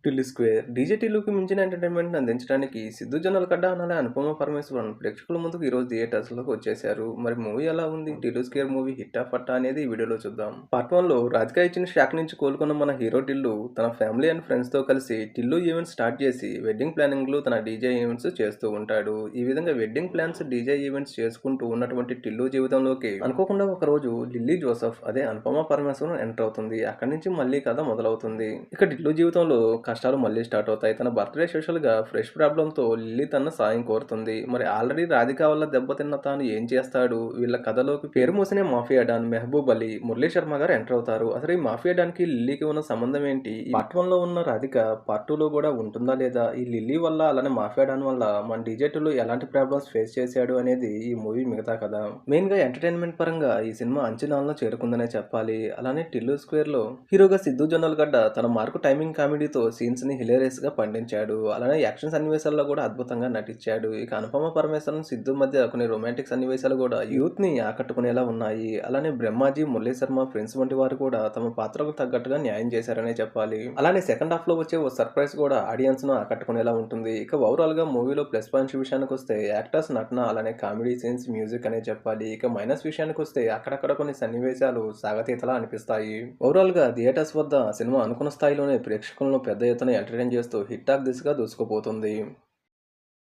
Tillu square DJ టిల్లుకి మించిన entertainment అందించడానికి సిద్ధు జొన్నలగడ్డ అనాలే అనుపమ పరమేశ్వరన్ ప్రేక్షకుల ముందుకు ఈరోజు థియేటర్స్లోకి వచ్చేశారు. మరి మూవీ ఎలా ఉంది? టిల్లు స్క్వేర్ మూవీ హిట్టా ఫట్టా అనేది ఈ వీడియోలో చూద్దాం. పార్ట్ 1లో రాధిక ఇచ్చిన షాక్ నుంచి కోలుకున్న మన హీరో టిల్లు తన ఫ్యామిలీ అండ్ ఫ్రెండ్స్తో కలిసి టిల్లు ఈవెంట్స్ స్టార్ట్ చేసి వెడ్డింగ్ ప్లానింగ్లు తన డీజే ఈవెంట్స్ చేస్తూ ఉంటాడు. ఈ విధంగా వెడ్డింగ్ ప్లాన్స్ డీజే ఈవెంట్స్ చేసుకుంటూ ఉన్నటువంటి టిల్లు జీవితంలోకి అనుకోకుండా ఒక రోజు లిల్లీ జోసెఫ్ అదే అనుపమ పరమేశ్వరన్ ఎంటర్ అవుతుంది. అక్కడి నుంచి మళ్ళీ కథ మొదలవుతుంది. ఇక టిల్లు జీవితంలో కష్టాలు మళ్ళీ స్టార్ట్ అవుతాయి. తన బర్త్‌డే స్పెషల్‌గా ఫ్రెష్ ప్రాబ్లమ్‌తో లిల్లీ తన సాయం కోరుతుంది. మరి ఆల్రెడీ రాధిక వల్ల దెబ్బతిన్న తాను ఏం చేస్తాడు? వీళ్ళ కథలోకి పేరు మోసిన మాఫియా డాన్ మెహబూబ్ అలీ, మురళీ శర్మ గారు ఎంటర్ అవుతారు. అసలు ఈ మాఫియా డాన్‌కి లిల్లీకి ఉన్న సంబంధం ఏంటి? ఈ పార్ట్ 1లో ఉన్న రాధిక పార్ట్ 2లో కూడా ఉంటుందా లేదా? ఈ లిల్లీ వల్ల అలానే మాఫియా డాన్ వల్ల మన డీజే టిల్లు ఎలాంటి ప్రాబ్లమ్స్ ఫేస్ చేశాడు అనేది ఈ మూవీ మిగతా కథ. మెయిన్‌గా ఎంటర్‌టైన్‌మెంట్ పరంగా ఈ సినిమా అంచనాలను చేరుకుందనే చెప్పాలి. అలానే టిల్లు స్క్వేర్‌లో హీరోగా సిద్ధు జొన్నలగడ్డ తన మార్కు టైమింగ్ కామెడీతో సీన్స్ ని హిలేరియస్ గా పండించాడు. అలానే యాక్షన్ సన్నివేశాల్లో కూడా అద్భుతంగా నటించాడు. ఇక అనుపమ పరమేశ్వరన్ సిద్ధు మధ్య కొన్ని రొమాంటిక్ సన్నివేశాలు కూడా యూత్ ని ఆకట్టుకునేలా ఉన్నాయి. అలానే బ్రహ్మాజీ, మురళీ శర్మ, ఫ్రెండ్స్ వంటి వారు కూడా తమ పాత్రకు తగ్గట్టుగా న్యాయం చేశారనే చెప్పాలి. అలానే సెకండ్ హాఫ్ లో వచ్చే ఓ సర్ప్రైజ్ కూడా ఆడియన్స్ ను ఆకట్టుకునేలా ఉంటుంది. ఇక ఓవరాల్ గా మూవీలో ప్లస్ పాయింట్స్ విషయానికి వస్తే యాక్టర్స్ నటన, అలానే కామెడీ సీన్స్, మ్యూజిక్ అనే చెప్పాలి. ఇక మైనస్ విషయానికి వస్తే అక్కడక్కడ కొన్ని సన్నివేశాలు సాగతీతలా అనిపిస్తాయి. ఓవరాల్ గా థియేటర్స్ వద్ద సినిమా అనుకున్న స్థాయిలోనే ప్రేక్షకులను పెద్ద ఎత్తున ఎంటర్టైన్ చేస్తూ హిట్ టాక్ దిశగా దూసుకుపోతుంది.